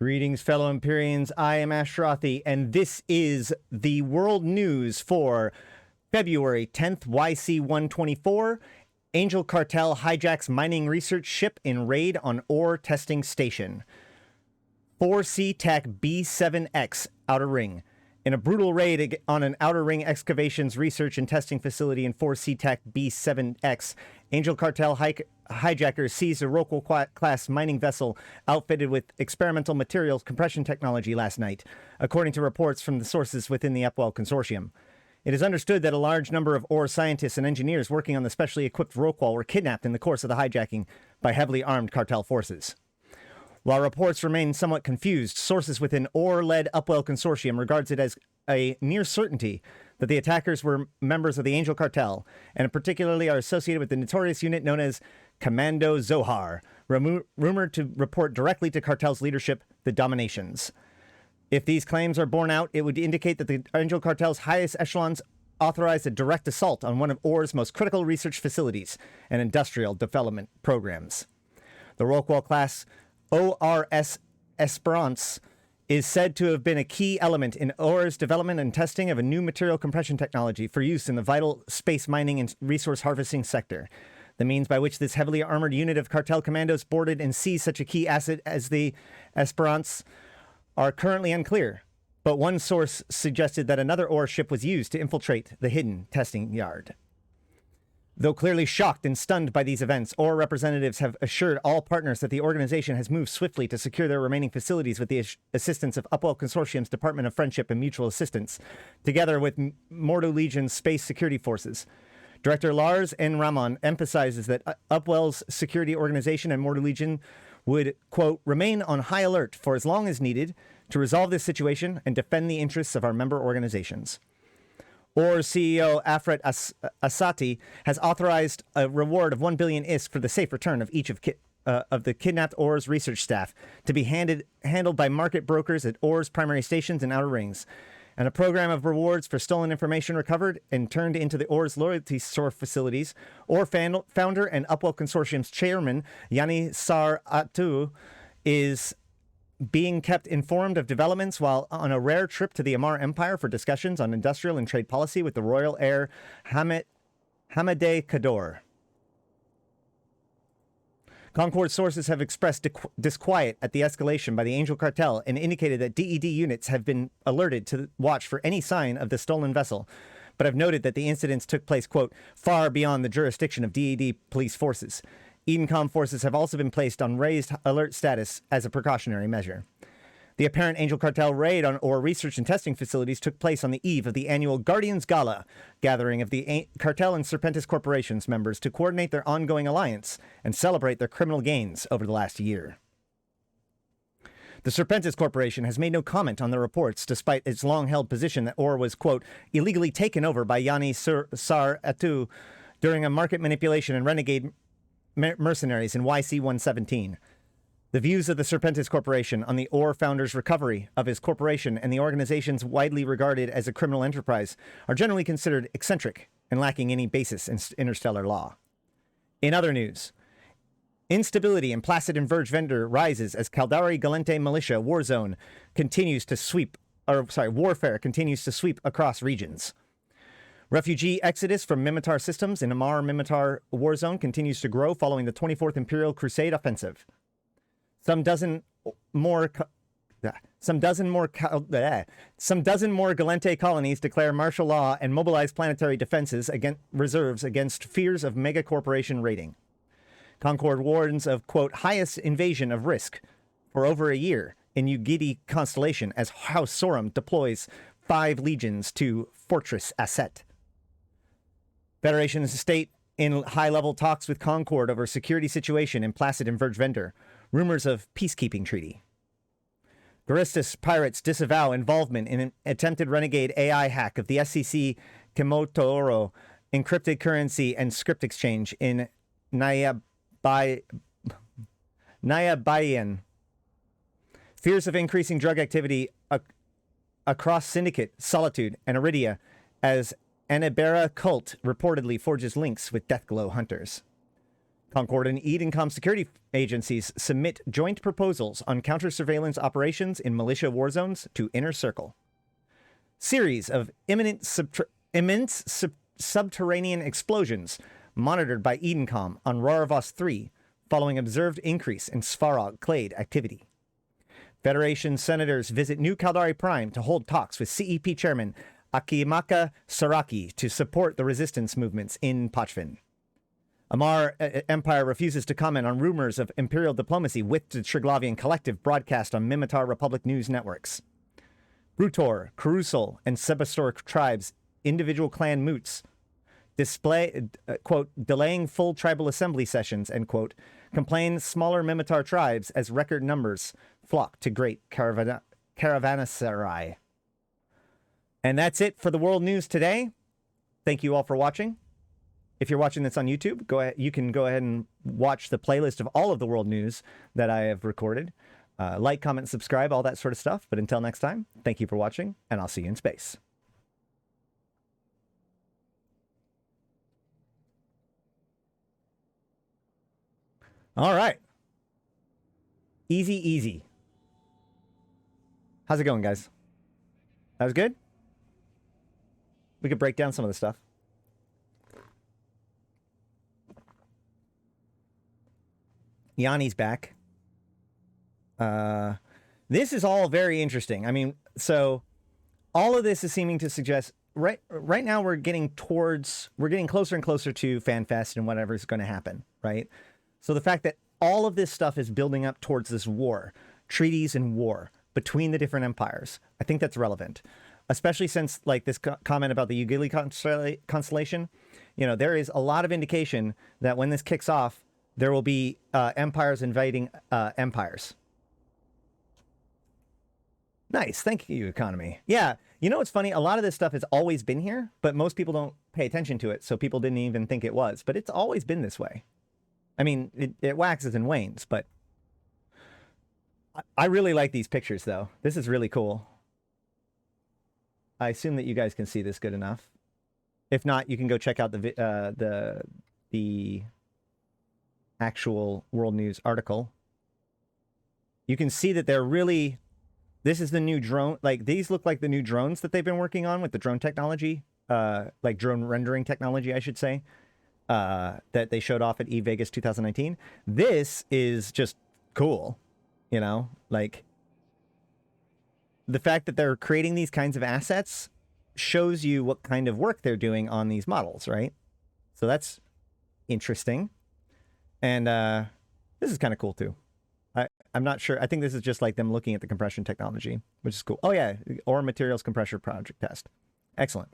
Greetings, fellow Empyreans. I am Ashrothi, and this is the world news for February 10th, YC-124. Angel Cartel hijacks mining research ship in raid on ore testing station. 4C TAC B7X Outer Ring. In a brutal raid on an Outer Ring Excavations research and testing facility in 4C TAC B7X, Angel Cartel hijackers seized a Rockwell-class mining vessel outfitted with experimental materials compression technology last night, according to reports from the sources within the Upwell Consortium. It is understood that a large number of ore scientists and engineers working on the specially equipped Rockwell were kidnapped in the course of the hijacking by heavily armed cartel forces. While reports remain somewhat confused, sources within ore-led Upwell Consortium regards it as a near certainty that the attackers were members of the Angel Cartel, and particularly are associated with the notorious unit known as Commando Zohar, rumored to report directly to Cartel's leadership, the Dominations. If these claims are borne out, it would indicate that the Angel Cartel's highest echelons authorized a direct assault on one of OR's most critical research facilities and industrial development programs. The Rockwell-class ORS Esperance is said to have been a key element in OR's development and testing of a new material compression technology for use in the vital space mining and resource harvesting sector. The means by which this heavily armored unit of cartel commandos boarded and seized such a key asset as the Esperance are currently unclear, but one source suggested that another ore ship was used to infiltrate the hidden testing yard. Though clearly shocked and stunned by these events, OR representatives have assured all partners that the organization has moved swiftly to secure their remaining facilities with the assistance of Upwell Consortium's Department of Friendship and Mutual Assistance, together with Mortal Legion's Space Security Forces. Director Lars N. Ramon emphasizes that Upwell's security organization and Mortal Legion would, quote, remain on high alert for as long as needed to resolve this situation and defend the interests of our member organizations. OR CEO Afret Asati has authorized a reward of 1 billion ISK for the safe return of each of the kidnapped OR's research staff to be handled by market brokers at OR's primary stations and outer rings, and a program of rewards for stolen information recovered and turned into the OR's loyalty store facilities. OR founder and Upwell Consortium's chairman, Yanni Sar Atu, is being kept informed of developments while on a rare trip to the Amar Empire for discussions on industrial and trade policy with the royal heir Hamadeh Kador. Concord sources have expressed disquiet at the escalation by the Angel Cartel and indicated that DED units have been alerted to watch for any sign of the stolen vessel, but have noted that the incidents took place, quote, far beyond the jurisdiction of DED police forces. Edencom forces have also been placed on raised alert status as a precautionary measure. The apparent Angel Cartel raid on OR research and testing facilities took place on the eve of the annual Guardians Gala gathering of the Cartel and Serpentis Corporation's members to coordinate their ongoing alliance and celebrate their criminal gains over the last year. The Serpentis Corporation has made no comment on the reports, despite its long-held position that OR was, quote, illegally taken over by Yanni Sar Atu during a market manipulation and renegade mercenaries in YC-117. The views of the Serpentis Corporation on the OR founder's recovery of his corporation and the organization's widely regarded as a criminal enterprise are generally considered eccentric and lacking any basis in interstellar law. In other news, instability in Placid and Verge Vendor rises as Caldari Galente militia warfare continues to sweep across regions. Refugee exodus from Mimitar systems in Amar Mimitar Warzone continues to grow following the 24th Imperial Crusade offensive. Some dozen more Galente colonies declare martial law and mobilize planetary defenses reserves against fears of megacorporation raiding. Concord warns of, quote, highest invasion of risk for over a year in Ugidi constellation as House Sorum deploys 5 legions to Fortress Asset. Federation state in high-level talks with Concord over security situation in Placid and Verge Vendor. Rumors of peacekeeping treaty. Garistas pirates disavow involvement in an attempted renegade AI hack of the SCC Kimotoro encrypted currency and script exchange in Nayabayan. Fears of increasing drug activity across Syndicate, Solitude, and Iridia as Anibera cult reportedly forges links with Deathglow hunters. Concord and Edencom security agencies submit joint proposals on counter-surveillance operations in militia war zones to Inner Circle. Series of immense subterranean explosions monitored by Edencom on Rarvos 3 following observed increase in Svarog clade activity. Federation senators visit New Caldari Prime to hold talks with CEP chairman Akimaka Saraki to support the resistance movements in Pachvin. Amar Empire refuses to comment on rumors of imperial diplomacy with the Triglavian Collective broadcast on Mimitar Republic news networks. Brutor, Karusel, and Sebastor tribes, individual clan moots, display, quote, delaying full tribal assembly sessions, end quote, complain smaller Mimitar tribes as record numbers flock to Great Caravanserai. And that's it for the world news today. Thank you all for watching. If you're watching this on YouTube, go ahead, you can go ahead and watch the playlist of all of the world news that I have recorded. Like, comment, subscribe, all that sort of stuff. But until next time, thank you for watching, and I'll see you in space. All right. Easy, easy. How's it going, guys? That was good? We could break down some of the stuff. Yanni's back. This is all very interesting. I mean, so all of this is seeming to suggest right now we're getting closer and closer to FanFest and whatever is going to happen, right? So the fact that all of this stuff is building up towards this war, treaties and war between the different empires, I think that's relevant, especially since like this comment about the Ugili constellation. You know, there is a lot of indication that when this kicks off, there will be empires invading empires. Nice. Thank you, economy. Yeah. You know what's funny? A lot of this stuff has always been here, but most people don't pay attention to it, so people didn't even think it was. But it's always been this way. I mean, it waxes and wanes, but I really like these pictures, though. This is really cool. I assume that you guys can see this good enough. If not, you can go check out the actual World News article. You can see that they're really... This is the new drone. Like, these look like the new drones that they've been working on with the drone technology. Like, drone rendering technology, I should say. That they showed off at eVegas 2019. This is just cool. You know? Like, the fact that they're creating these kinds of assets shows you what kind of work they're doing on these models, right? So that's interesting. And this is kind of cool, too. I'm not sure. I think this is just like them looking at the compression technology, which is cool. Oh, yeah. Ore materials compressor project test. Excellent.